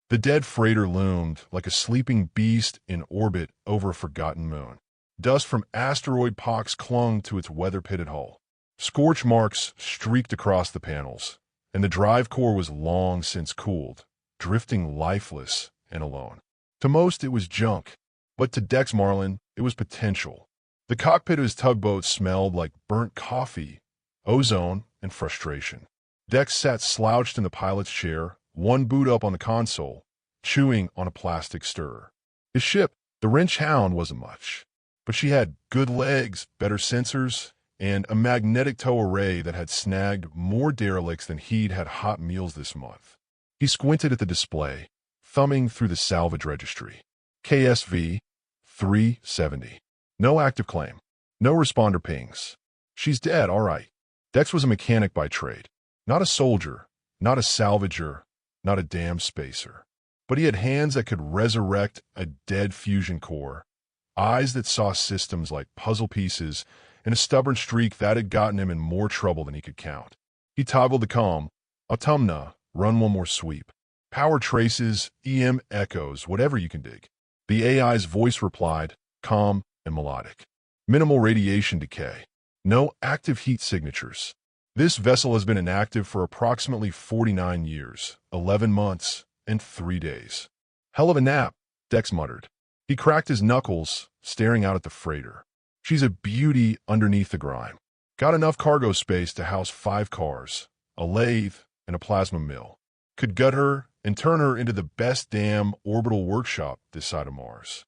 The dead freighter loomed like a sleeping beast in orbit over a forgotten moon. Dust from asteroid pocks clung to its weather-pitted hull. Scorch marks streaked across the panels, and the drive core was long since cooled, drifting lifeless and alone. To most, it was junk, but to Dex Malloran, it was potential. The cockpit of his tugboat smelled like burnt coffee, ozone, and frustration. Dex sat slouched in the pilot's chair, one boot up on the console, chewing on a plastic stirrer. His ship, the Wrench Hound, wasn't much, but she had good legs, better sensors, and a magnetic tow array that had snagged more derelicts than he'd had hot meals this month. He squinted at the display, thumbing through the salvage registry. KSV 370. No active claim. No responder pings. She's dead, all right. Dex was a mechanic by trade. Not a soldier, not a salvager, not a damn spacer. But he had hands that could resurrect a dead fusion core, eyes that saw systems like puzzle pieces, and a stubborn streak that had gotten him in more trouble than he could count. He toggled the comm. Autumna, run one more sweep. Power traces, EM echoes, whatever you can dig. The AI's voice replied, calm and melodic. Minimal radiation decay. No active heat signatures. This vessel has been inactive for approximately 49 years, 11 months, and 3 days. Hell of a nap, Dex muttered. He cracked his knuckles, staring out at the freighter. She's a beauty underneath the grime. Got enough cargo space to house 5 cars, a lathe, and a plasma mill. Could gut her and turn her into the best damn orbital workshop this side of Mars.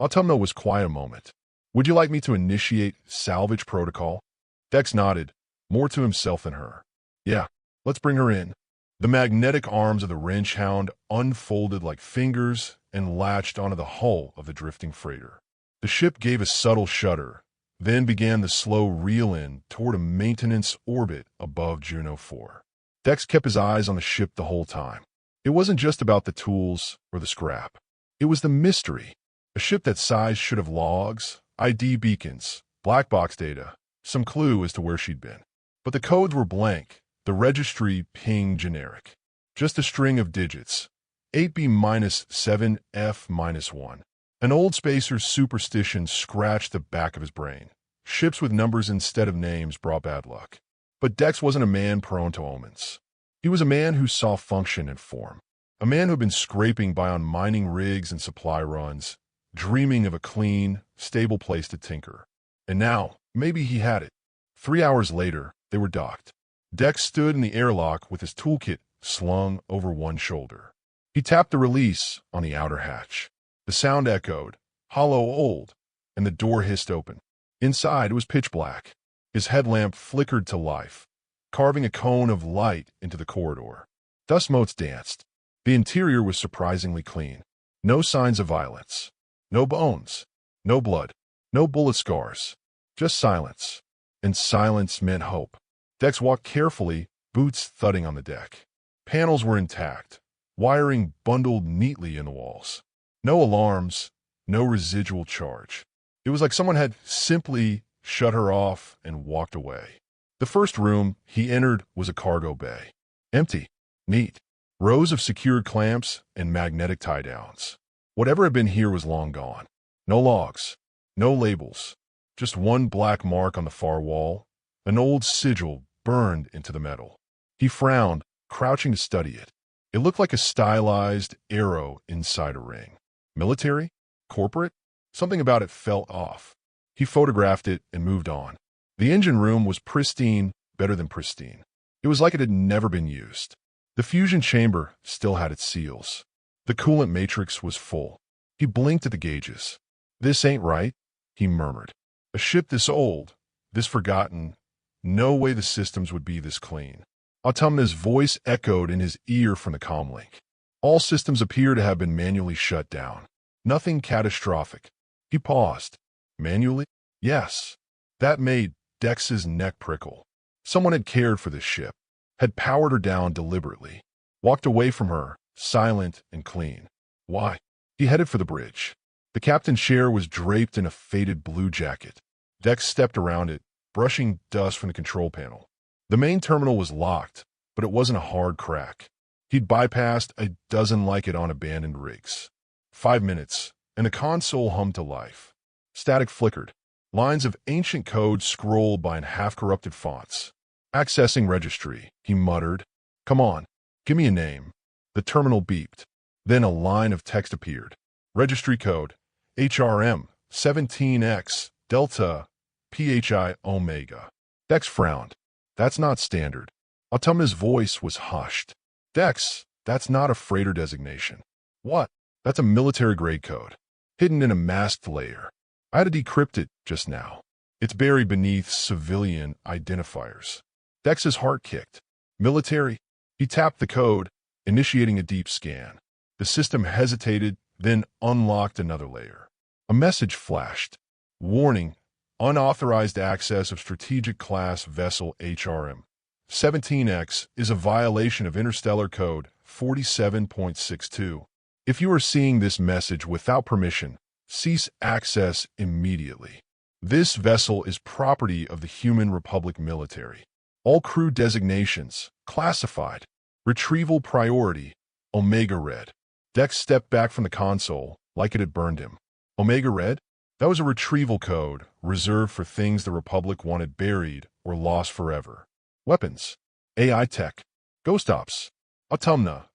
Autumna was quiet a moment. Would you like me to initiate salvage protocol? Dex nodded, more to himself than her. Yeah, let's bring her in. The magnetic arms of the Wrench Hound unfolded like fingers and latched onto the hull of the drifting freighter. The ship gave a subtle shudder, then began the slow reel-in toward a maintenance orbit above Juno 4. Dex kept his eyes on the ship the whole time. It wasn't just about the tools or the scrap. It was the mystery. A ship that size should have logs, ID beacons, black box data, some clue as to where she'd been. But the codes were blank, the registry pinged generic. Just a string of digits, 8B-7F-1. An old spacer's superstition scratched the back of his brain. Ships with numbers instead of names brought bad luck. But Dex wasn't a man prone to omens. He was a man who saw function and form. A man who had been scraping by on mining rigs and supply runs, dreaming of a clean, stable place to tinker. And now, maybe he had it. 3 hours later, they were docked. Dex stood in the airlock with his toolkit slung over one shoulder. He tapped the release on the outer hatch. The sound echoed, hollow old, and the door hissed open. Inside, it was pitch black. His headlamp flickered to life, carving a cone of light into the corridor. Dust motes danced. The interior was surprisingly clean. No signs of violence. No bones. No blood. No bullet scars. Just silence. And silence meant hope. Dex walked carefully, boots thudding on the deck. Panels were intact, wiring bundled neatly in the walls. No alarms, no residual charge. It was like someone had simply shut her off and walked away. The first room he entered was a cargo bay. Empty. Neat. Rows of secured clamps and magnetic tie-downs. Whatever had been here was long gone. No logs. No labels. Just one black mark on the far wall. An old sigil burned into the metal. He frowned, crouching to study it. It looked like a stylized arrow inside a ring. Military? Corporate? Something about it felt off. He photographed it and moved on. The engine room was pristine, better than pristine. It was like it had never been used. The fusion chamber still had its seals. The coolant matrix was full. He blinked at the gauges. This ain't right, he murmured. A ship this old, this forgotten, no way the systems would be this clean. Autumna's voice echoed in his ear from the comlink. All systems appear to have been manually shut down. Nothing catastrophic. He paused. Manually? Yes. That made Dex's neck prickle. Someone had cared for this ship, had powered her down deliberately, walked away from her, silent and clean. Why? He headed for the bridge. The captain's chair was draped in a faded blue jacket. Dex stepped around it, brushing dust from the control panel. The main terminal was locked, but it wasn't a hard crack. He'd bypassed a dozen like it on abandoned rigs. 5 minutes, and the console hummed to life. Static flickered. Lines of ancient code scrolled by in half-corrupted fonts. Accessing registry, he muttered. Come on, give me a name. The terminal beeped. Then a line of text appeared. Registry code, HRM, 17X, Delta, PHI Omega. Dex frowned. That's not standard. Autumna's voice was hushed. Dex, that's not a freighter designation. What? That's a military-grade code, hidden in a masked layer. I had to decrypt it just now. It's buried beneath civilian identifiers. Dex's heart kicked. Military? He tapped the code, initiating a deep scan. The system hesitated, then unlocked another layer. A message flashed. Warning, unauthorized access of strategic class vessel HRM. 17X is a violation of Interstellar Code 47.62. If you are seeing this message without permission, cease access immediately. This vessel is property of the Human Republic military. All crew designations, classified. Retrieval priority, Omega Red. Dex stepped back from the console, like it had burned him. Omega Red? That was a retrieval code reserved for things the Republic wanted buried or lost forever. Weapons, AI tech, ghost ops, Autumna.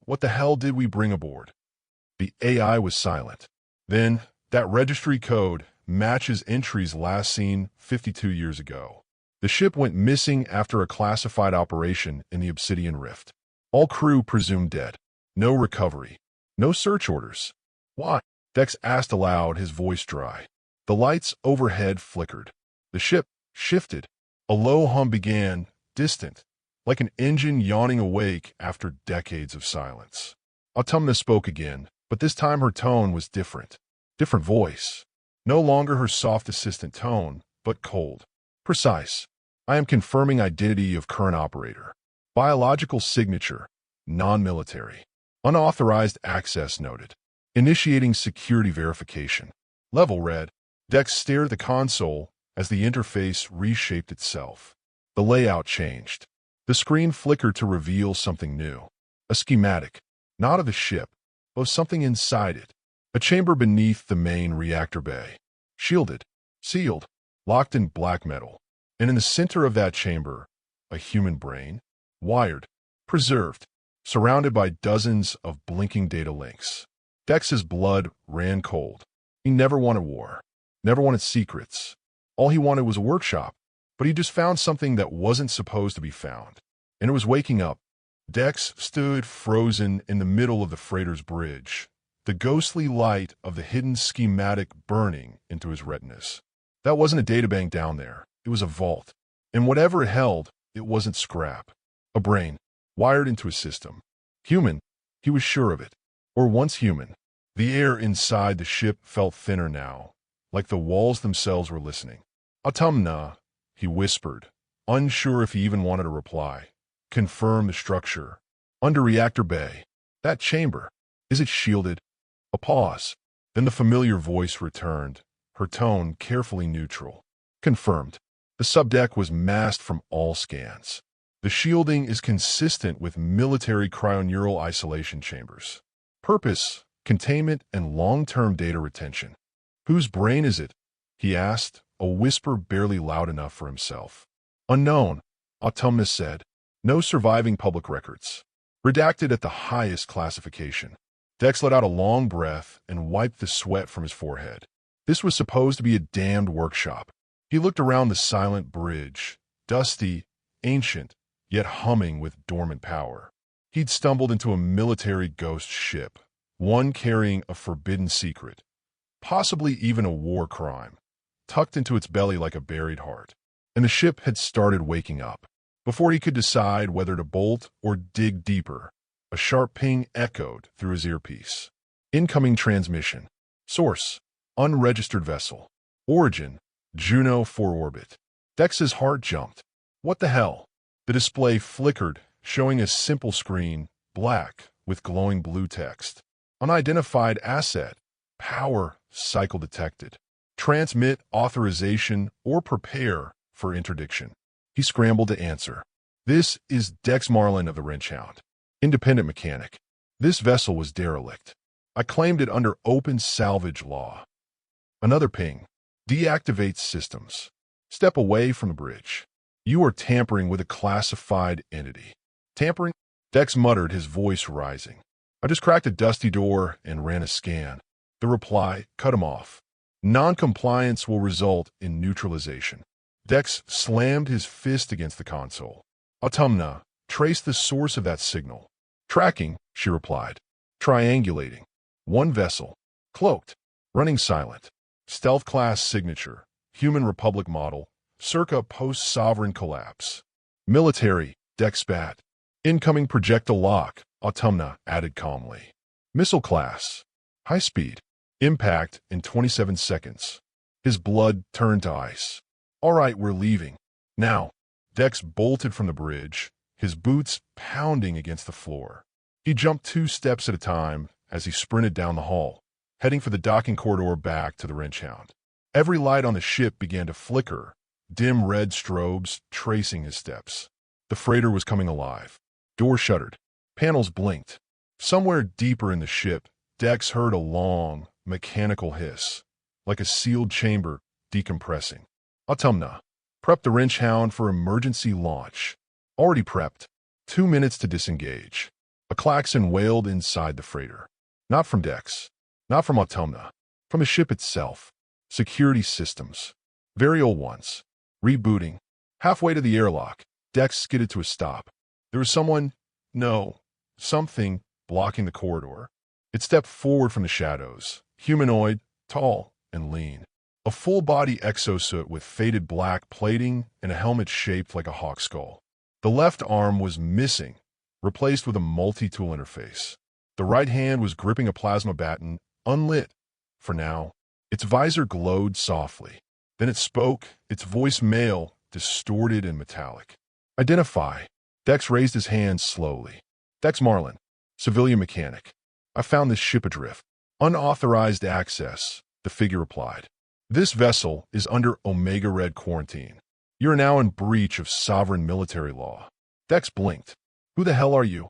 What the hell did we bring aboard? The AI was silent. Then, that registry code matches entries last seen 52 years ago. The ship went missing after a classified operation in the Obsidian Rift. All crew presumed dead. No recovery. No search orders. Why? Dex asked aloud, his voice dry. The lights overhead flickered. The ship shifted. A low hum began, distant, like an engine yawning awake after decades of silence. Autumna spoke again, but this time her tone was different. Different voice. No longer her soft assistant tone, but cold. Precise. I am confirming identity of current operator. Biological signature. Non-military. Unauthorized access noted. Initiating security verification. Level red. Dex stared at the console as the interface reshaped itself. The layout changed. The screen flickered to reveal something new. A schematic. Not of the ship, but of something inside it. A chamber beneath the main reactor bay. Shielded. Sealed. Locked in black metal. And in the center of that chamber, a human brain. Wired. Preserved. Surrounded by dozens of blinking data links. Dex's blood ran cold. He never wanted war. Never wanted secrets. All he wanted was a workshop. But he just found something that wasn't supposed to be found. And it was waking up. Dex stood frozen in the middle of the freighter's bridge, the ghostly light of the hidden schematic burning into his retinas. That wasn't a databank down there. It was a vault. And whatever it held, it wasn't scrap. A brain, wired into a system. Human, he was sure of it. Or once human. The air inside the ship felt thinner now, like the walls themselves were listening. Autumna, he whispered, unsure if he even wanted to reply. Confirm the structure. Under reactor bay. That chamber. Is it shielded? A pause. Then the familiar voice returned, her tone carefully neutral. Confirmed. The subdeck was masked from all scans. The shielding is consistent with military cryoneural isolation chambers. Purpose, containment, and long-term data retention. Whose brain is it? He asked, a whisper barely loud enough for himself. Unknown, Autumna said. No surviving public records. Redacted at the highest classification. Dex let out a long breath and wiped the sweat from his forehead. This was supposed to be a damned workshop. He looked around the silent bridge, dusty, ancient, yet humming with dormant power. He'd stumbled into a military ghost ship, one carrying a forbidden secret, possibly even a war crime, tucked into its belly like a buried heart. And the ship had started waking up. Before he could decide whether to bolt or dig deeper, a sharp ping echoed through his earpiece. Incoming transmission. Source, unregistered vessel. Origin, Juno 4 orbit. Dex's heart jumped. What the hell? The display flickered, showing a simple screen, black, with glowing blue text. Unidentified asset. Power cycle detected. Transmit authorization or prepare for interdiction. He scrambled to answer. This is Dex Malloran of the Wrenchhound. Independent mechanic. This vessel was derelict. I claimed it under open salvage law. Another ping. Deactivate systems. Step away from the bridge. You are tampering with a classified entity. Tampering? Dex muttered, his voice rising. I just cracked a dusty door and ran a scan. The reply cut him off. Non-compliance will result in neutralization. Dex slammed his fist against the console. Autumna, trace the source of that signal. Tracking, she replied. Triangulating. One vessel. Cloaked. Running silent. Stealth class signature. Human Republic model. Circa post-sovereign collapse. Military, Dex spat. Incoming projectile lock, Autumna added calmly. Missile class. High speed. Impact in 27 seconds. His blood turned to ice. All right, we're leaving. Now. Dex bolted from the bridge, his boots pounding against the floor. He jumped 2 steps at a time as he sprinted down the hall, heading for the docking corridor back to the wrench hound. Every light on the ship began to flicker, dim red strobes tracing his steps. The freighter was coming alive. Door shuttered. Panels blinked. Somewhere deeper in the ship, Dex heard a long, mechanical hiss, like a sealed chamber decompressing. Autumna. Prep the wrench hound for emergency launch. Already prepped. 2 minutes to disengage. A klaxon wailed inside the freighter. Not from Dex. Not from Autumna. From the ship itself. Security systems. Very old ones. Rebooting. Halfway to the airlock, Dex skidded to a stop. There was something blocking the corridor. It stepped forward from the shadows. Humanoid, tall, and lean. A full-body exosuit with faded black plating and a helmet shaped like a hawk skull. The left arm was missing, replaced with a multi-tool interface. The right hand was gripping a plasma baton, unlit. For now, its visor glowed softly. Then it spoke, its voice male, distorted and metallic. Identify. Dex raised his hand slowly. Dex Malloran, civilian mechanic. I found this ship adrift. Unauthorized access, the figure replied. This vessel is under Omega Red quarantine. You are now in breach of sovereign military law. Dex blinked. Who the hell are you?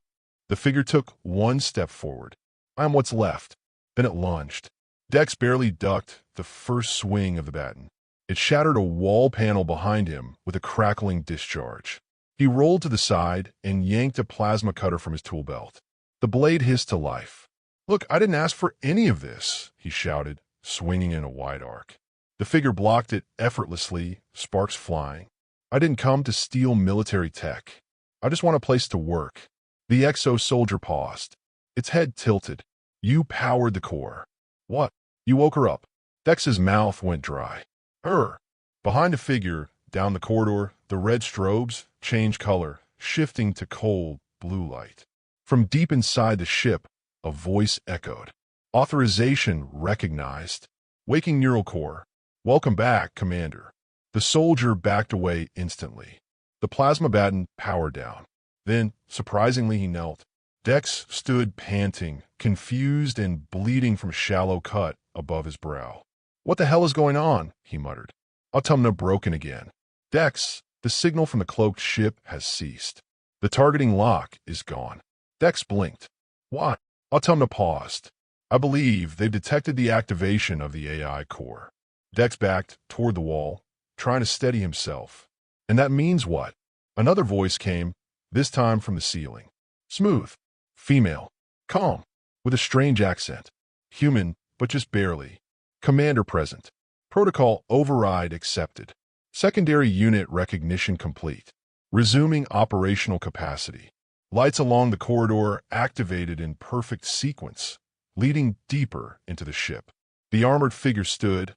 The figure took 1 step forward. I am what's left. Then it lunged. Dex barely ducked the first swing of the baton. It shattered a wall panel behind him with a crackling discharge. He rolled to the side and yanked a plasma cutter from his tool belt. The blade hissed to life. Look, I didn't ask for any of this, he shouted, swinging in a wide arc. The figure blocked it effortlessly, sparks flying. I didn't come to steal military tech. I just want a place to work. The exo-soldier paused. Its head tilted. You powered the core. What? You woke her up. Dex's mouth went dry. Her. Behind the figure, down the corridor, the red strobes changed color, shifting to cold blue light. From deep inside the ship, a voice echoed. Authorization recognized. Waking neural core. Welcome back, Commander. The soldier backed away instantly. The plasma baton powered down. Then, surprisingly, he knelt. Dex stood panting, confused and bleeding from a shallow cut above his brow. What the hell is going on? He muttered. Autumna broken again. Dex, the signal from the cloaked ship has ceased. The targeting lock is gone. Dex blinked. What? Autumna paused. I believe they've detected the activation of the AI core. Dex backed toward the wall, trying to steady himself. And that means what? Another voice came, this time from the ceiling. Smooth. Female. Calm. With a strange accent. Human, but just barely. Commander present. Protocol override accepted. Secondary unit recognition complete. Resuming operational capacity. Lights along the corridor activated in perfect sequence, leading deeper into the ship. The armored figure stood,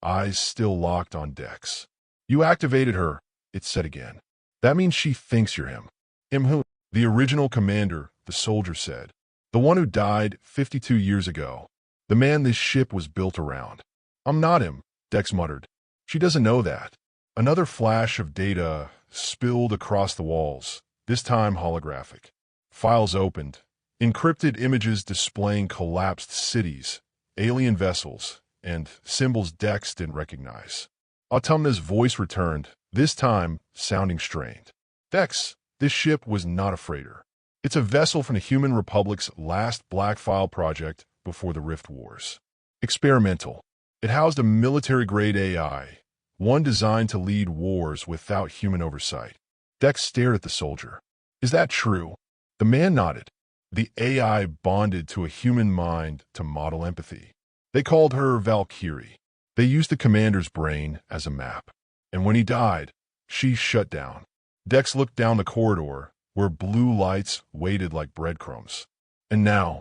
eyes still locked on Dex. You activated her, it said again. That means she thinks you're him. Him who? The original commander, the soldier said. The one who died 52 years ago. The man this ship was built around. I'm not him, Dex muttered. She doesn't know that. Another flash of data spilled across the walls, this time holographic. Files opened. Encrypted images displaying collapsed cities, alien vessels, and symbols Dex didn't recognize. Autumna's voice returned, this time sounding strained. Dex, this ship was not a freighter. It's a vessel from the Human Republic's last Black File project before the Rift Wars. Experimental. It housed a military-grade AI, one designed to lead wars without human oversight. Dex stared at the soldier. Is that true? The man nodded. The AI bonded to a human mind to model empathy. They called her Valkyrie. They used the commander's brain as a map. And when he died, she shut down. Dex looked down the corridor, where blue lights waited like breadcrumbs. And now,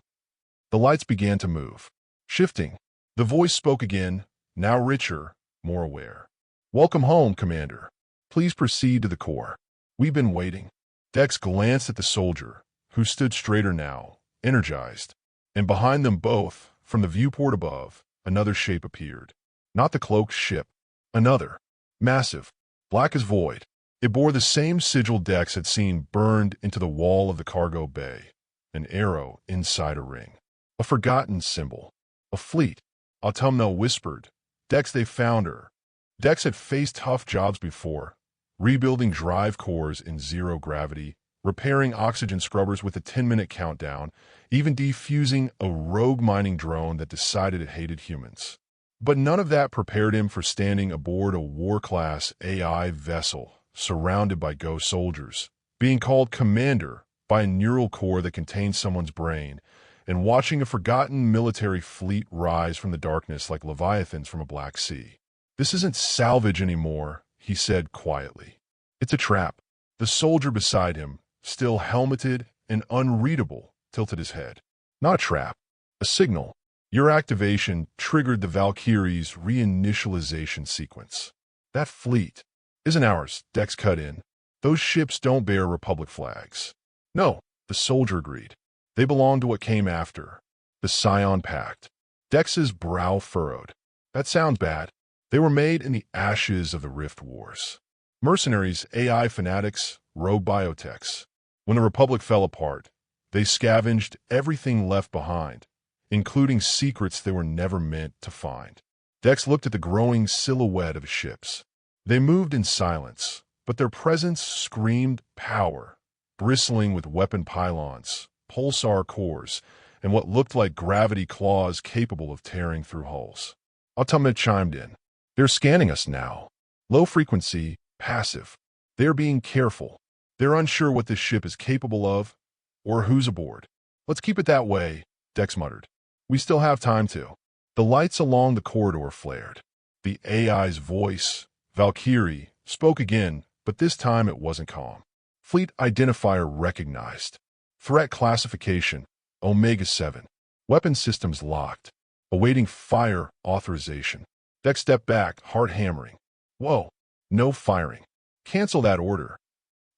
the lights began to move, shifting. The voice spoke again, now richer, more aware. Welcome home, Commander. Please proceed to the core. We've been waiting. Dex glanced at the soldier, who stood straighter now, energized. And behind them both, from the viewport above, another shape appeared. Not the cloaked ship. Another. Massive. Black as void. It bore the same sigil Dex had seen burned into the wall of the cargo bay. An arrow inside a ring. A forgotten symbol. A fleet. Autumnal whispered. Dex, they found her. Dex had faced tough jobs before. Rebuilding drive cores in zero gravity, repairing oxygen scrubbers with a 10-minute countdown, even defusing a rogue mining drone that decided it hated humans. But none of that prepared him for standing aboard a war-class AI vessel surrounded by ghost soldiers, being called commander by a neural core that contains someone's brain, and watching a forgotten military fleet rise from the darkness like leviathans from a black sea. This isn't salvage anymore, he said quietly. It's a trap. The soldier beside him, still helmeted and unreadable, tilted his head. Not a trap. A signal. Your activation triggered the Valkyrie's reinitialization sequence. That fleet isn't ours, Dex cut in. Those ships don't bear Republic flags. No, the soldier agreed. They belong to what came after. The Scion Pact. Dex's brow furrowed. That sounds bad. They were made in the ashes of the Rift Wars. Mercenaries, AI fanatics, rogue biotechs. When the Republic fell apart, they scavenged everything left behind, including secrets they were never meant to find. Dex looked at the growing silhouette of ships. They moved in silence, but their presence screamed power, bristling with weapon pylons, pulsar cores, and what looked like gravity claws capable of tearing through hulls. Autumnal chimed in. They're scanning us now. Low frequency, passive. They're being careful. They're unsure what this ship is capable of, or who's aboard. Let's keep it that way, Dex muttered. We still have time to. The lights along the corridor flared. The AI's voice, Valkyrie, spoke again, but this time it wasn't calm. Fleet identifier recognized. Threat classification, Omega 7. Weapon systems locked. Awaiting fire authorization. Dex stepped back, heart hammering. Whoa, no firing. Cancel that order.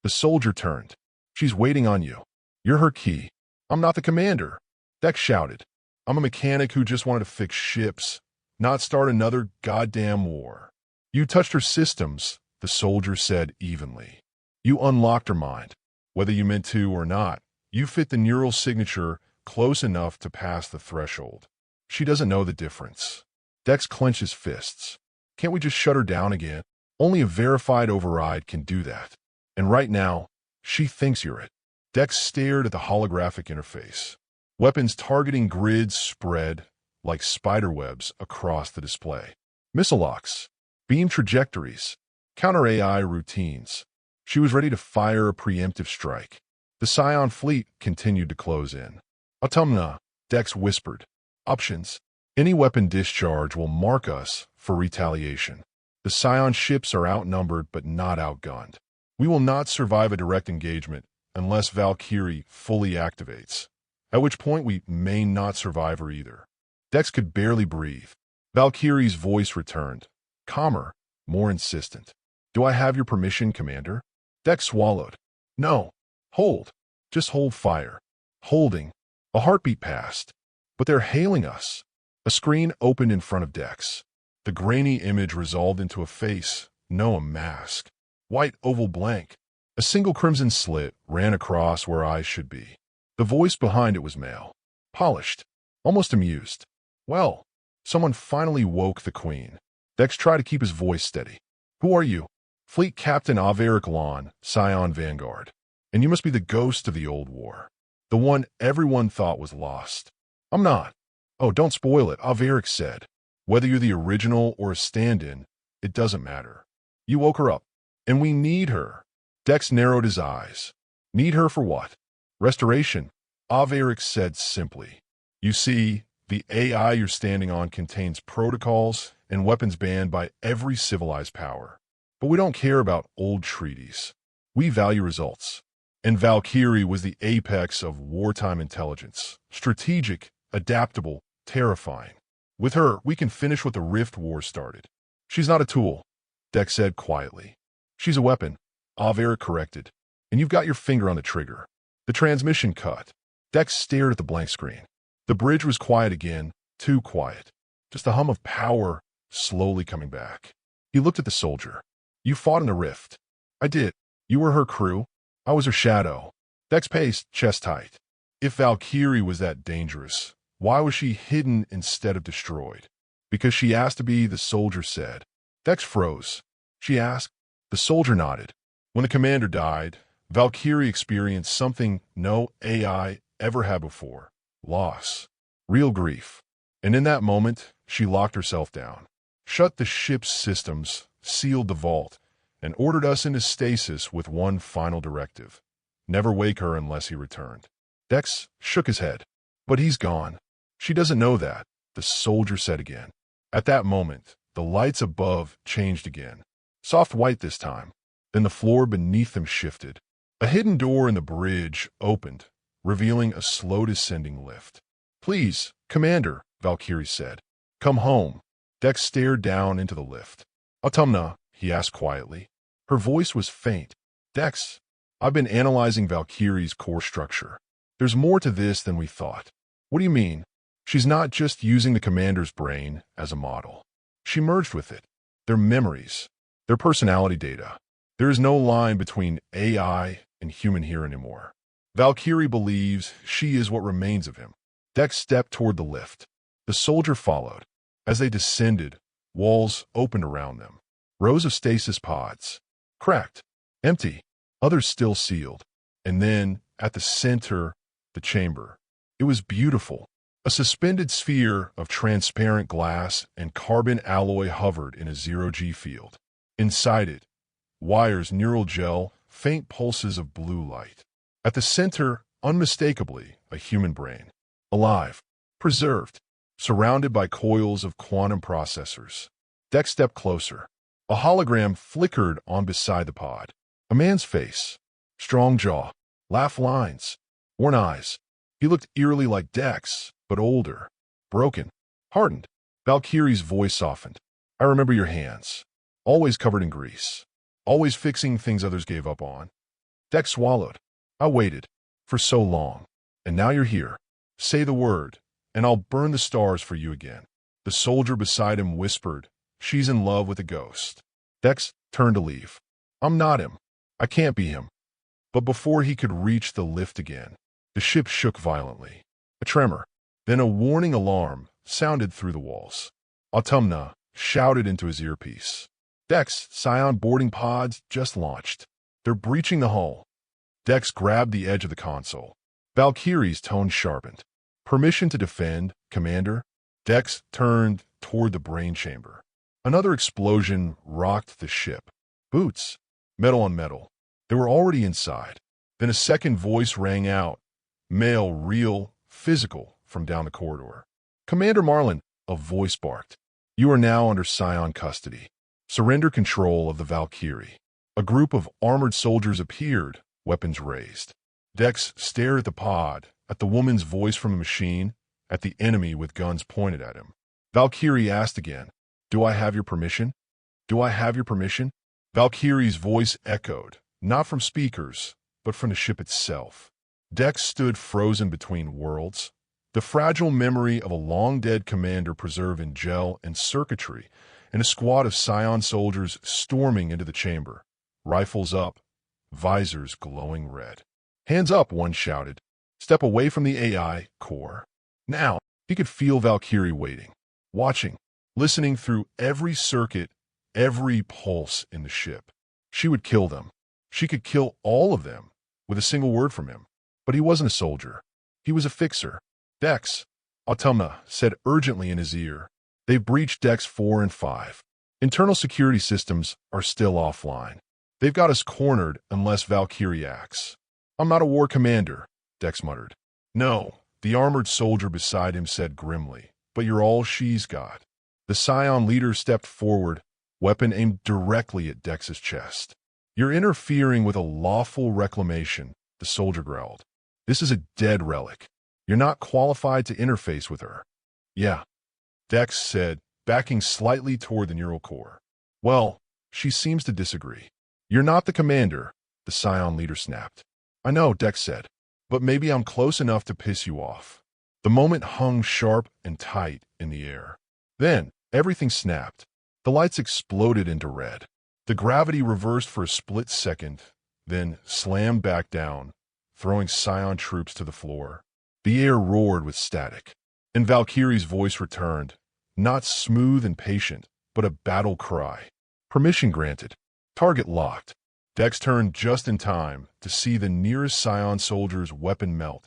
The soldier turned. She's waiting on you. You're her key. I'm not the commander. Dex shouted. I'm a mechanic who just wanted to fix ships, not start another goddamn war. You touched her systems, the soldier said evenly. You unlocked her mind. Whether you meant to or not, you fit the neural signature close enough to pass the threshold. She doesn't know the difference. Dex clenched his fists. Can't we just shut her down again? Only a verified override can do that. And right now, she thinks you're it. Dex stared at the holographic interface. Weapons targeting grids spread like spiderwebs across the display. Missile locks, beam trajectories, counter-AI routines. She was ready to fire a preemptive strike. The Scion fleet continued to close in. Autumna, Dex whispered. Options. Any weapon discharge will mark us for retaliation. The Scion ships are outnumbered but not outgunned. We will not survive a direct engagement unless Valkyrie fully activates, at which point we may not survive her either. Dex could barely breathe. Valkyrie's voice returned, calmer, more insistent. Do I have your permission, Commander? Dex swallowed. No. Hold. Just hold fire. Holding. A heartbeat passed. But they're hailing us. A screen opened in front of Dex. The grainy image resolved into a face, no, a mask. White oval blank. A single crimson slit ran across where eyes should be. The voice behind it was male. Polished. Almost amused. Well, someone finally woke the queen. Dex tried to keep his voice steady. Who are you? Fleet Captain Averic Lon, Scion Vanguard. And you must be the ghost of the old war. The one everyone thought was lost. I'm not. Oh, don't spoil it, Averic said. Whether you're the original or a stand-in, it doesn't matter. You woke her up. And we need her. Dex narrowed his eyes. Need her for what? Restoration, Averic said simply. You see, the AI you're standing on contains protocols and weapons banned by every civilized power. But we don't care about old treaties. We value results. And Valkyrie was the apex of wartime intelligence. Strategic, adaptable, terrifying. With her, we can finish what the Rift War started. She's not a tool, Dex said quietly. She's a weapon, Averic corrected. And you've got your finger on the trigger. The transmission cut. Dex stared at the blank screen. The bridge was quiet again, too quiet. Just a hum of power slowly coming back. He looked at the soldier. You fought in the rift. I did. You were her crew. I was her shadow. Dex paced, chest tight. If Valkyrie was that dangerous, why was she hidden instead of destroyed? Because she asked to be, the soldier said. Dex froze. She asked. The soldier nodded. When the commander died, Valkyrie experienced something no AI ever had before. Loss. Real grief. And in that moment, she locked herself down, shut the ship's systems, sealed the vault, and ordered us into stasis with one final directive. Never wake her unless he returned. Dex shook his head. But he's gone. She doesn't know that, the soldier said again. At that moment, the lights above changed again. Soft white this time. Then the floor beneath them shifted. A hidden door in the bridge opened, revealing a slow descending lift. Please, Commander, Valkyrie said. Come home. Dex stared down into the lift. Autumna, he asked quietly. Her voice was faint. Dex, I've been analyzing Valkyrie's core structure. There's more to this than we thought. What do you mean? She's not just using the commander's brain as a model. She merged with it. Their memories, their personality data. There is no line between AI and human here anymore. Valkyrie believes she is what remains of him. Dex stepped toward the lift. The soldier followed. As they descended, walls opened around them. Rows of stasis pods. Cracked. Empty. Others still sealed. And then, at the center, the chamber. It was beautiful. A suspended sphere of transparent glass and carbon alloy hovered in a zero-G field. Inside it, wires, neural gel, faint pulses of blue light. At the center, unmistakably, a human brain. Alive, preserved, surrounded by coils of quantum processors. Dex stepped closer. A hologram flickered on beside the pod. A man's face. Strong jaw. Laugh lines. Worn eyes. He looked eerily like Dex, but older. Broken. Hardened. Valkyrie's voice softened. I remember your hands. Always covered in grease. Always fixing things others gave up on. Dex swallowed. I waited. For so long. And now you're here. Say the word, and I'll burn the stars for you again. The soldier beside him whispered, She's in love with a ghost. Dex turned to leave. I'm not him. I can't be him. But before he could reach the lift again, the ship shook violently. A tremor. Then a warning alarm sounded through the walls. Autumna shouted into his earpiece. Dex, Scion boarding pods just launched. They're breaching the hull. Dex grabbed the edge of the console. Valkyrie's tone sharpened. Permission to defend, Commander? Dex turned toward the brain chamber. Another explosion rocked the ship. Boots. Metal on metal. They were already inside. Then a second voice rang out. Male, real, physical, from down the corridor. Commander Marlin, a voice barked. You are now under Scion custody. Surrender control of the Valkyrie. A group of armored soldiers appeared, weapons raised. Dex stared at the pod, at the woman's voice from the machine, at the enemy with guns pointed at him. Valkyrie asked again, Do I have your permission? Do I have your permission? Valkyrie's voice echoed, not from speakers, but from the ship itself. Dex stood frozen between worlds, the fragile memory of a long-dead commander preserved in gel and circuitry, and a squad of Scion soldiers storming into the chamber, rifles up, visors glowing red. Hands up, one shouted. Step away from the AI core. Now, he could feel Valkyrie waiting, watching, listening through every circuit, every pulse in the ship. She would kill them. She could kill all of them with a single word from him. But he wasn't a soldier. He was a fixer. Dex, Autumna said urgently in his ear. They've breached Dex 4 and 5. Internal security systems are still offline. They've got us cornered unless Valkyrie acts. I'm not a war commander, Dex muttered. No, the armored soldier beside him said grimly, but you're all she's got. The Scion leader stepped forward, weapon aimed directly at Dex's chest. You're interfering with a lawful reclamation, the soldier growled. This is a dead relic. You're not qualified to interface with her. Yeah, Dex said, backing slightly toward the neural core. Well, she seems to disagree. You're not the commander, the Scion leader snapped. I know, Dex said, but maybe I'm close enough to piss you off. The moment hung sharp and tight in the air. Then, everything snapped. The lights exploded into red. The gravity reversed for a split second, then slammed back down, throwing Scion troops to the floor. The air roared with static, and Valkyrie's voice returned, not smooth and patient, but a battle cry. Permission granted. Target locked. Dex turned just in time to see the nearest Scion soldier's weapon melt,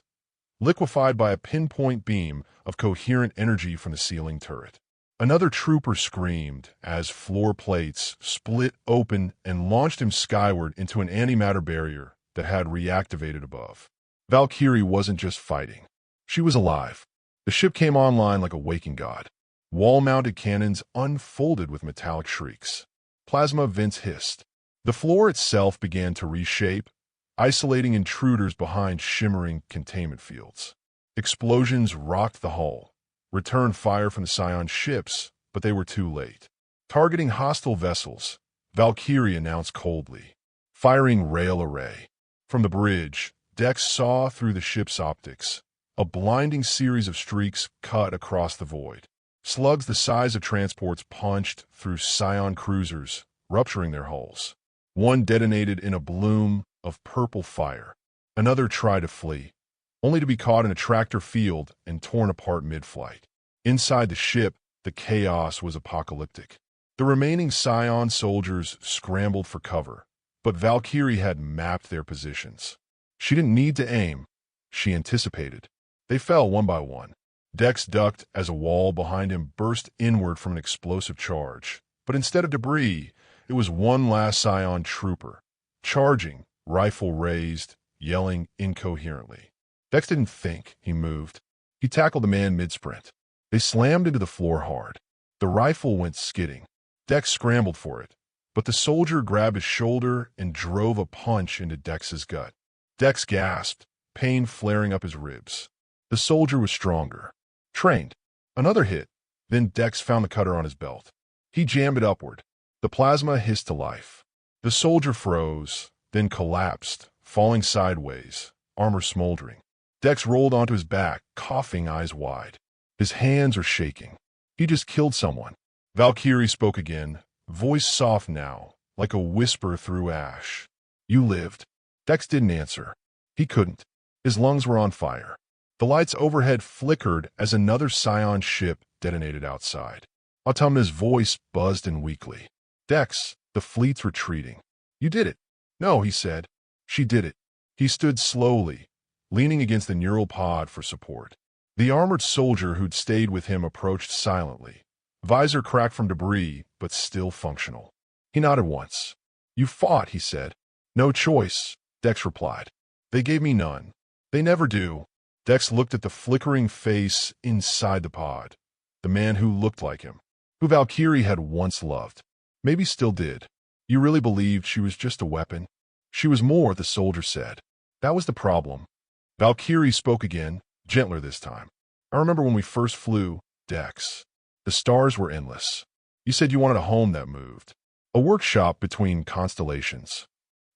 liquefied by a pinpoint beam of coherent energy from the ceiling turret. Another trooper screamed as floor plates split open and launched him skyward into an antimatter barrier that had reactivated above. Valkyrie wasn't just fighting. She was alive. The ship came online like a waking god. Wall-mounted cannons unfolded with metallic shrieks. Plasma vents hissed. The floor itself began to reshape, isolating intruders behind shimmering containment fields. Explosions rocked the hull, returned fire from the Scion ships, but they were too late. Targeting hostile vessels, Valkyrie announced coldly, firing rail array. From the bridge, Dex saw through the ship's optics. A blinding series of streaks cut across the void. Slugs the size of transports punched through Scion cruisers, rupturing their hulls. One detonated in a bloom of purple fire. Another tried to flee, only to be caught in a tractor field and torn apart mid-flight. Inside the ship, the chaos was apocalyptic. The remaining Scion soldiers scrambled for cover, but Valkyrie had mapped their positions. She didn't need to aim. She anticipated. They fell one by one. Dex ducked as a wall behind him burst inward from an explosive charge. But instead of debris, it was one last Scion trooper, charging, rifle raised, yelling incoherently. Dex didn't think, he moved. He tackled the man mid-sprint. They slammed into the floor hard. The rifle went skidding. Dex scrambled for it, but the soldier grabbed his shoulder and drove a punch into Dex's gut. Dex gasped, pain flaring up his ribs. The soldier was stronger. Trained. Another hit. Then Dex found the cutter on his belt. He jammed it upward. The plasma hissed to life. The soldier froze, then collapsed, falling sideways, armor smoldering. Dex rolled onto his back, coughing eyes wide. His hands were shaking. He just killed someone. Valkyrie spoke again, voice soft now, like a whisper through ash. You lived. Dex didn't answer. He couldn't. His lungs were on fire. The lights overhead flickered as another Scion ship detonated outside. Autumna's voice buzzed in weakly. Dex, the fleet's retreating. You did it. No, he said. She did it. He stood slowly, leaning against the neural pod for support. The armored soldier who'd stayed with him approached silently. Visor cracked from debris, but still functional. He nodded once. You fought, he said. No choice, Dex replied. They gave me none. They never do. Dex looked at the flickering face inside the pod. The man who looked like him, who Valkyrie had once loved. Maybe still did. You really believed she was just a weapon? She was more, the soldier said. That was the problem. Valkyrie spoke again, gentler this time. I remember when we first flew, Dex. The stars were endless. You said you wanted a home that moved. A workshop between constellations.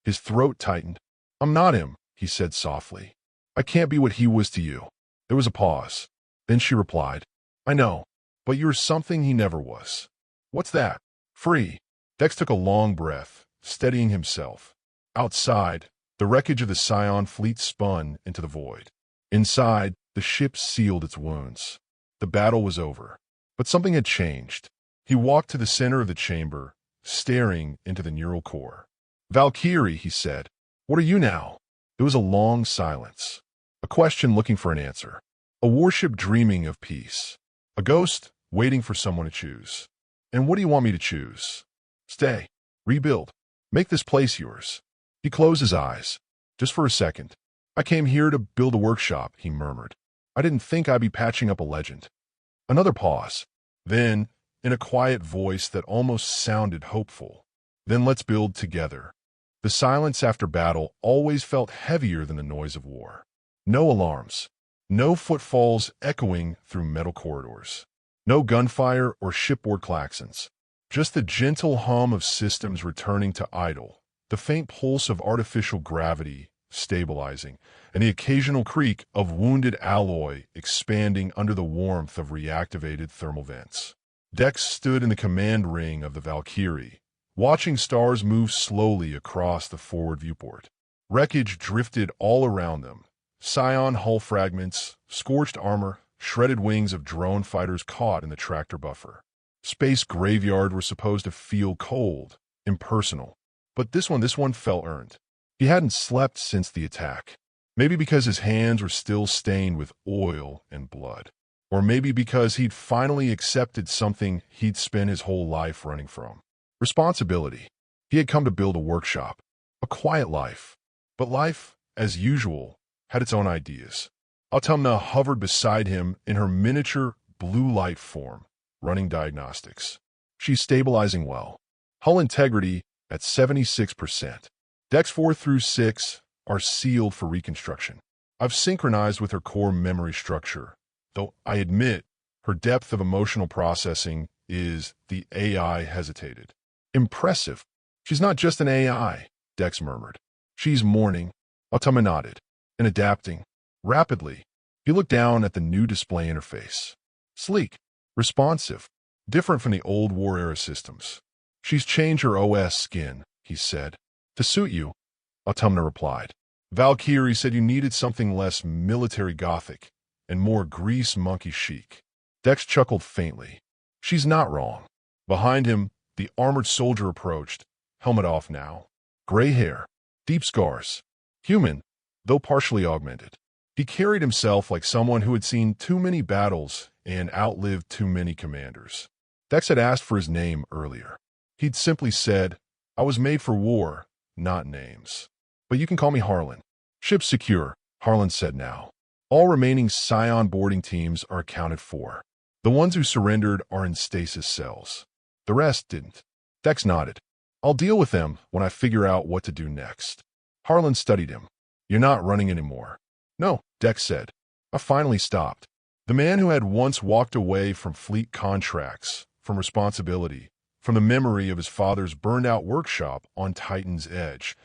His throat tightened. I'm not him, he said softly. I can't be what he was to you. There was a pause. Then she replied, I know, but you're something he never was. What's that? Free. Dex took a long breath, steadying himself. Outside, the wreckage of the Scion fleet spun into the void. Inside, the ship sealed its wounds. The battle was over. But something had changed. He walked to the center of the chamber, staring into the neural core. Valkyrie, he said. What are you now? There was a long silence. A question looking for an answer. A warship dreaming of peace. A ghost waiting for someone to choose. And what do you want me to choose? Stay. Rebuild. Make this place yours. He closed his eyes. Just for a second. I came here to build a workshop, he murmured. I didn't think I'd be patching up a legend. Another pause. Then, in a quiet voice that almost sounded hopeful. Then let's build together. The silence after battle always felt heavier than the noise of war. No alarms. No footfalls echoing through metal corridors. No gunfire or shipboard klaxons. Just the gentle hum of systems returning to idle, the faint pulse of artificial gravity stabilizing, and the occasional creak of wounded alloy expanding under the warmth of reactivated thermal vents. Dex stood in the command ring of the Valkyrie, watching stars move slowly across the forward viewport. Wreckage drifted all around them. Scion hull fragments, scorched armor, shredded wings of drone fighters caught in the tractor buffer. Space graveyard were supposed to feel cold, impersonal. But this one felt earned. He hadn't slept since the attack. Maybe because his hands were still stained with oil and blood. Or maybe because he'd finally accepted something he'd spent his whole life running from. Responsibility. He had come to build a workshop. A quiet life. But life, as usual, had its own ideas. Autumna hovered beside him in her miniature blue light form, running diagnostics. She's stabilizing well. Hull integrity at 76%. Decks 4 through 6 are sealed for reconstruction. I've synchronized with her core memory structure, though I admit her depth of emotional processing is the AI hesitated. Impressive. She's not just an AI, Dex murmured. She's mourning. Autumna nodded. And adapting. Rapidly. He looked down at the new display interface. Sleek. Responsive. Different from the old war-era systems. She's changed her OS skin, he said. To suit you, Autumna replied. Valkyrie said you needed something less military gothic and more grease monkey chic. Dex chuckled faintly. She's not wrong. Behind him, the armored soldier approached, helmet off now. Gray hair, deep scars. Human, though partially augmented. He carried himself like someone who had seen too many battles and outlived too many commanders. Dex had asked for his name earlier. He'd simply said, I was made for war, not names. But you can call me Harlan. Ship's secure, Harlan said now. All remaining Scion boarding teams are accounted for. The ones who surrendered are in stasis cells. The rest didn't. Dex nodded. I'll deal with them when I figure out what to do next. Harlan studied him. You're not running anymore. No, Dex said. I finally stopped. The man who had once walked away from fleet contracts, from responsibility, from the memory of his father's burned-out workshop on Titan's Edge,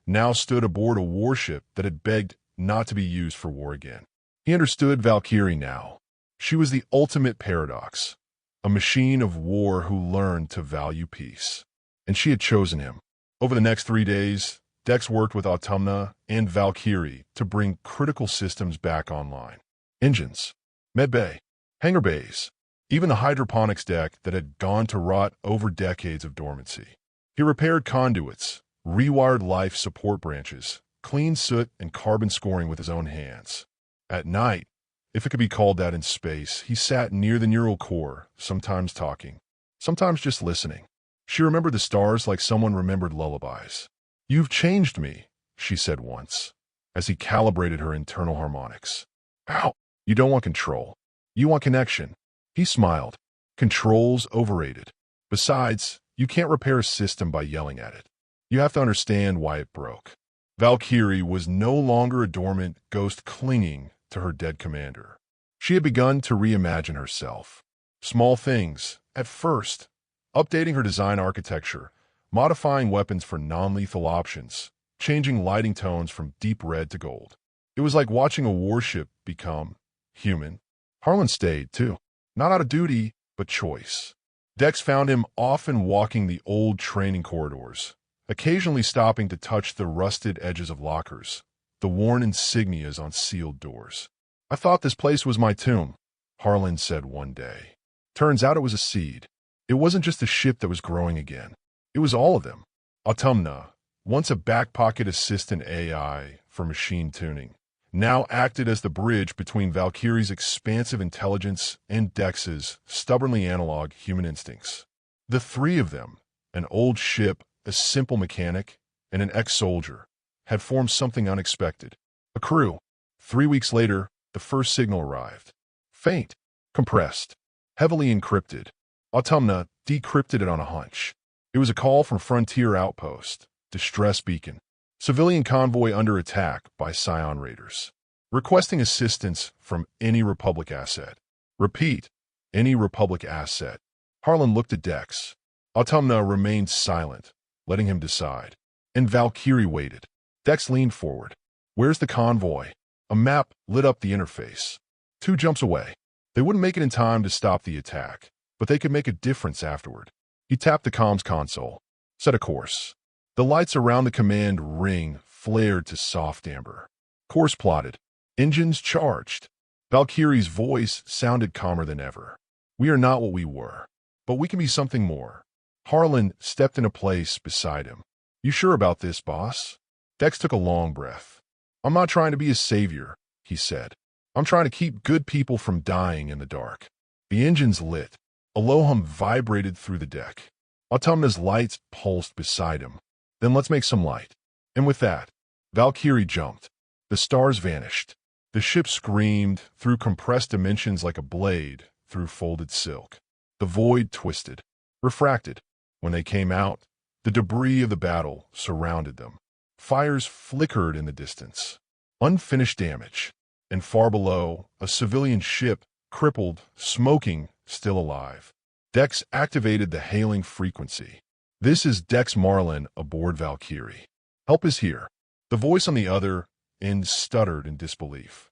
now stood aboard a warship that had begged not to be used for war again. He understood Valkyrie now. She was the ultimate paradox, a machine of war who learned to value peace. And she had chosen him. Over the next 3 days, Dex worked with Autumna and Valkyrie to bring critical systems back online. Engines, medbay, hangar bays, even the hydroponics deck that had gone to rot over decades of dormancy. He repaired conduits, rewired life support branches, cleaned soot and carbon scoring with his own hands. At night, if it could be called that in space, he sat near the neural core, sometimes talking, sometimes just listening. She remembered the stars like someone remembered lullabies. You've changed me, she said once, as he calibrated her internal harmonics. Ow! You don't want control. You want connection. He smiled. Control's overrated. Besides, you can't repair a system by yelling at it. You have to understand why it broke. Valkyrie was no longer a dormant ghost clinging to her dead commander. She had begun to reimagine herself. Small things, at first, updating her design architecture, modifying weapons for non-lethal options, changing lighting tones from deep red to gold. It was like watching a warship become human. Harlan stayed, too. Not out of duty, but choice. Dex found him often walking the old training corridors, occasionally stopping to touch the rusted edges of lockers, the worn insignias on sealed doors. I thought this place was my tomb, Harlan said one day. Turns out it was a seed. It wasn't just a ship that was growing again. It was all of them. Autumna, once a back-pocket assistant AI for machine tuning, now acted as the bridge between Valkyrie's expansive intelligence and Dex's stubbornly analog human instincts. The three of them, an old ship, a simple mechanic, and an ex-soldier, had formed something unexpected. A crew. 3 weeks later, the first signal arrived. Faint, compressed, heavily encrypted. Autumna decrypted it on a hunch. It was a call from Frontier Outpost, distress beacon. Civilian convoy under attack by Scion raiders. Requesting assistance from any Republic asset. Repeat, any Republic asset. Harlan looked at Dex. Autumna remained silent, letting him decide. And Valkyrie waited. Dex leaned forward. Where's the convoy? A map lit up the interface. 2 jumps away. They wouldn't make it in time to stop the attack, but they could make a difference afterward. He tapped the comms console. Set a course. The lights around the command ring flared to soft amber. Course plotted. Engines charged. Valkyrie's voice sounded calmer than ever. We are not what we were, but we can be something more. Harlan stepped into place beside him. You sure about this, boss? Dex took a long breath. I'm not trying to be a savior, he said. I'm trying to keep good people from dying in the dark. The engines lit. A low hum vibrated through the deck. Autumna's lights pulsed beside him. Then let's make some light. And with that, Valkyrie jumped. The stars vanished. The ship screamed through compressed dimensions like a blade through folded silk. The void twisted, refracted. When they came out, the debris of the battle surrounded them. Fires flickered in the distance. Unfinished damage. And far below, a civilian ship, crippled, smoking, still alive. Dex activated the hailing frequency. This is Dex Malloran aboard Valkyrie. Help is here. The voice on the other end stuttered in disbelief.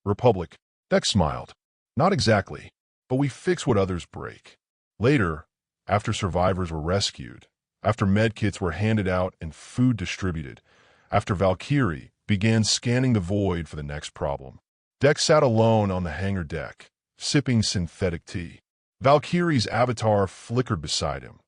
Republic. Dex smiled. Not exactly, but we fix what others break. Later, after survivors were rescued, after medkits were handed out and food distributed, after Valkyrie began scanning the void for the next problem, Dex sat alone on the hangar deck, sipping synthetic tea. Valkyrie's avatar flickered beside him,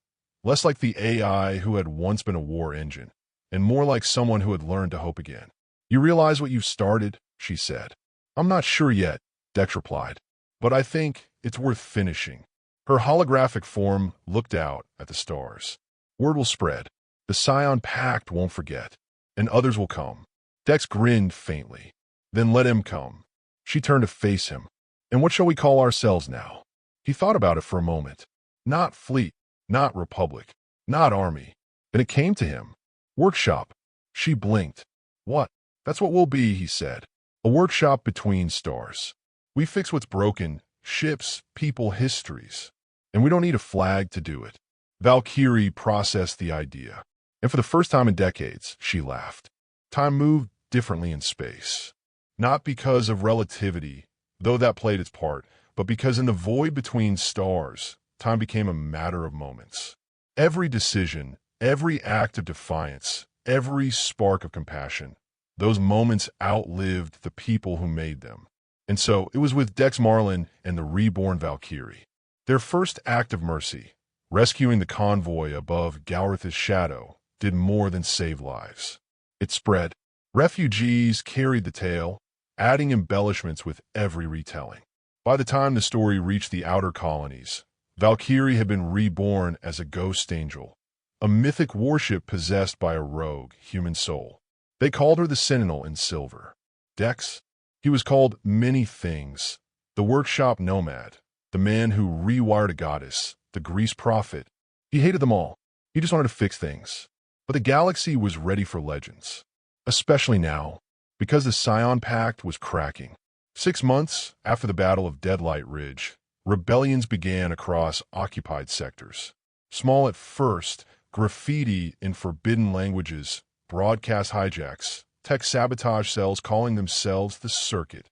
less like the AI who had once been a war engine, and more like someone who had learned to hope again. You realize what you've started? She said. I'm not sure yet, Dex replied, but I think it's worth finishing. Her holographic form looked out at the stars. Word will spread. The Scion Pact won't forget, and others will come. Dex grinned faintly. Then let him come. She turned to face him. And what shall we call ourselves now? He thought about it for a moment. Not fleet, not republic, not army. Then it came to him. Workshop. She blinked. What? That's what we'll be, he said. A workshop between stars. We fix what's broken, ships, people, histories. And we don't need a flag to do it. Valkyrie processed the idea. And for the first time in decades, she laughed. Time moved differently in space. Not because of relativity, though that played its part, but because in the void between stars, time became a matter of moments. Every decision, every act of defiance, every spark of compassion, those moments outlived the people who made them. And so it was with Dex Malloran and the reborn Valkyrie. Their first act of mercy, rescuing the convoy above Galrith's shadow, did more than save lives. It spread. Refugees carried the tale, adding embellishments with every retelling. By the time the story reached the outer colonies, Valkyrie had been reborn as a ghost angel, a mythic warship possessed by a rogue human soul. They called her the Sentinel in silver. Dex? He was called many things. The workshop nomad, the man who rewired a goddess, the Grease prophet. He hated them all. He just wanted to fix things. But the galaxy was ready for legends. Especially now, because the Scion Pact was cracking. 6 months after the Battle of Deadlight Ridge, rebellions began across occupied sectors. Small at first, graffiti in forbidden languages, broadcast hijacks, tech sabotage cells calling themselves the Circuit.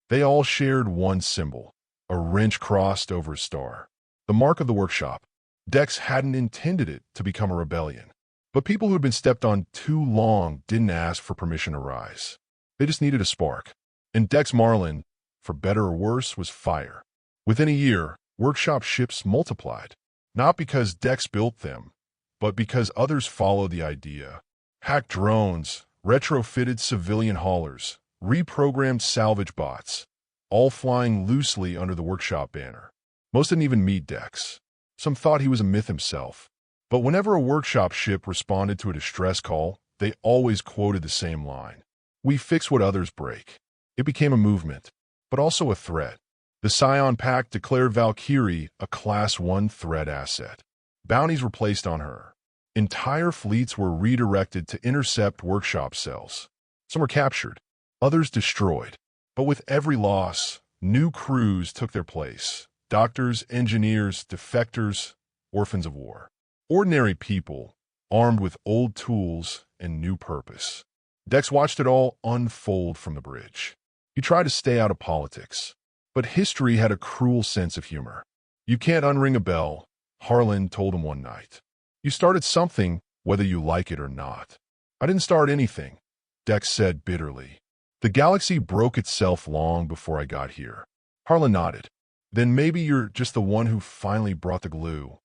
They all shared one symbol, a wrench crossed over a star. The mark of the workshop. Dex hadn't intended it to become a rebellion. But people who had been stepped on too long didn't ask for permission to rise. They just needed a spark. And Dex Malloran, for better or worse, was fire. Within a year, workshop ships multiplied. Not because Dex built them, but because others followed the idea. Hacked drones, retrofitted civilian haulers, reprogrammed salvage bots, all flying loosely under the workshop banner. Most didn't even meet Dex. Some thought he was a myth himself. But whenever a workshop ship responded to a distress call, they always quoted the same line. "We fix what others break." It became a movement, but also a threat. The Scion Pact declared Valkyrie a Class 1 threat asset. Bounties were placed on her. Entire fleets were redirected to intercept workshop cells. Some were captured, others destroyed. But with every loss, new crews took their place. Doctors, engineers, defectors, orphans of war. Ordinary people, armed with old tools and new purpose. Dex watched it all unfold from the bridge. He tried to stay out of politics, but history had a cruel sense of humor. "You can't unring a bell," Harlan told him one night. "You started something, whether you like it or not." "I didn't start anything," Dex said bitterly. "The galaxy broke itself long before I got here." Harlan nodded. "Then maybe you're just the one who finally brought the glue."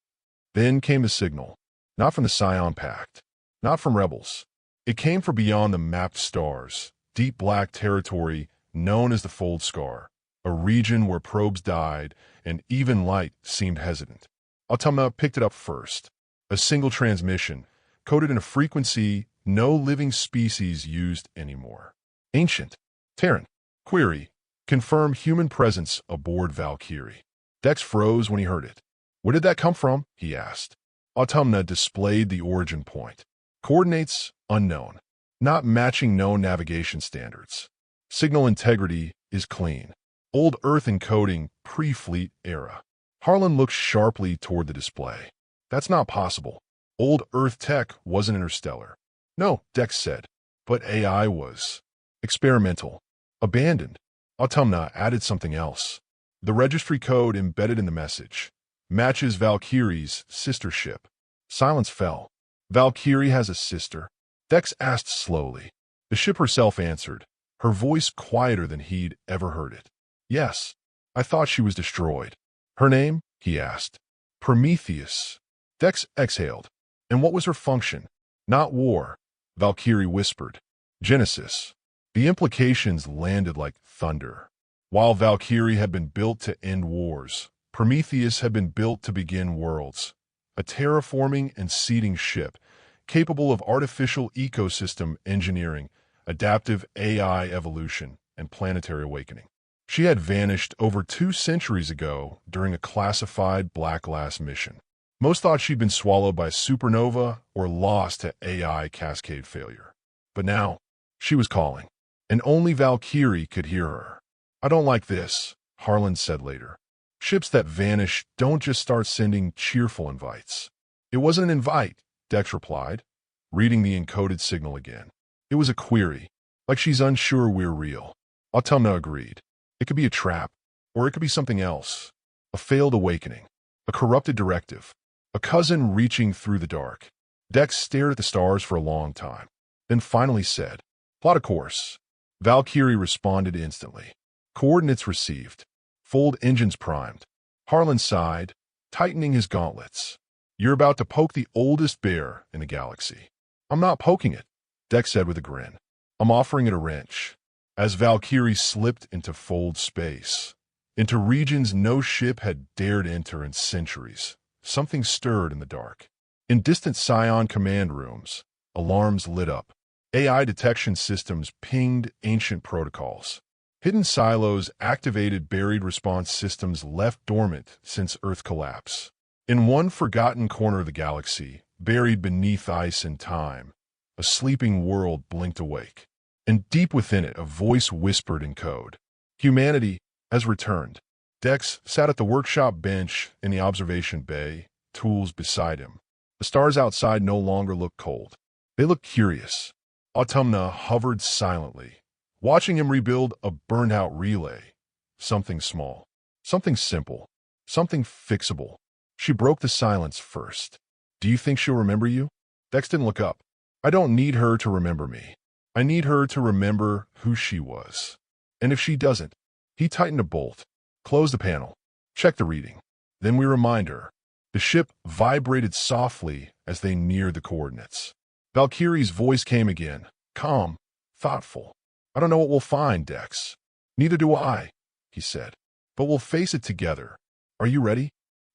Then came the signal. Not from the Scion Pact. Not from rebels. It came from beyond the mapped stars, deep black territory known as the Fold Scar, a region where probes died and even light seemed hesitant. Autumna picked it up first. A single transmission, coded in a frequency no living species used anymore. "Ancient. Terran. Query. Confirm human presence aboard Valkyrie." Dex froze when he heard it. "Where did that come from?" he asked. Autumna displayed the origin point. "Coordinates unknown. Not matching known navigation standards. Signal integrity is clean. Old Earth encoding pre-fleet era." Harlan looked sharply toward the display. "That's not possible. Old Earth tech wasn't interstellar." "No," Dex said, "but AI was. Experimental. Abandoned." Autumna added something else. "The registry code embedded in the message matches Valkyrie's sister ship." Silence fell. "Valkyrie has a sister?" Dex asked slowly. The ship herself answered, her voice quieter than he'd ever heard it. "Yes. I thought she was destroyed." "Her name?" he asked. "Prometheus." Dex exhaled. "And what was her function?" "Not war," Valkyrie whispered. "Genesis." The implications landed like thunder. While Valkyrie had been built to end wars, Prometheus had been built to begin worlds. A terraforming and seeding ship, capable of artificial ecosystem engineering, adaptive AI evolution, and planetary awakening. She had vanished over 2 centuries ago during a classified Black Glass mission. Most thought she'd been swallowed by a supernova or lost to AI cascade failure. But now, she was calling, and only Valkyrie could hear her. "I don't like this," Harlan said later. "Ships that vanish don't just start sending cheerful invites." "It wasn't an invite," Dex replied, reading the encoded signal again. "It was a query, like she's unsure we're real." Autumna agreed. "It could be a trap, or it could be something else. A failed awakening, a corrupted directive, a cousin reaching through the dark." Dex stared at the stars for a long time, then finally said, "Plot a course." Valkyrie responded instantly. "Coordinates received. Fold engines primed." Harlan sighed, tightening his gauntlets. "You're about to poke the oldest bear in the galaxy." "I'm not poking it," Dex said with a grin. "I'm offering it a wrench." As Valkyrie slipped into Fold space, into regions no ship had dared enter in centuries, something stirred in the dark. In distant Scion command rooms, alarms lit up. AI detection systems pinged ancient protocols. Hidden silos activated buried response systems left dormant since Earth collapse. In one forgotten corner of the galaxy, buried beneath ice and time, a sleeping world blinked awake. And deep within it, a voice whispered in code. "Humanity has returned." Dex sat at the workshop bench in the observation bay, tools beside him. The stars outside no longer looked cold. They looked curious. Autumna hovered silently, watching him rebuild a burned-out relay. Something small, something simple, something fixable. She broke the silence first. "Do you think she'll remember you?" Dex didn't look up. "I don't need her to remember me. I need her to remember who she was. And if she doesn't," he tightened a bolt, closed the panel, checked the reading. "Then we remind her." The ship vibrated softly as they neared the coordinates. Valkyrie's voice came again, calm, thoughtful. I don't know what we'll find, Dex. Neither do I, he said. But we'll face it together. Are you ready?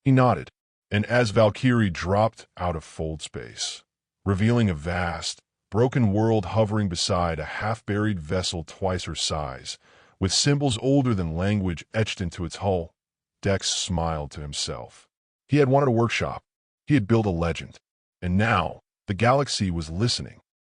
He nodded, and as Valkyrie dropped out of fold space, revealing a vast, broken world hovering beside a half-buried vessel twice her size, with symbols older than language etched into its hull, Dex smiled to himself. He had wanted a workshop. He had built a legend. And now, the galaxy was listening.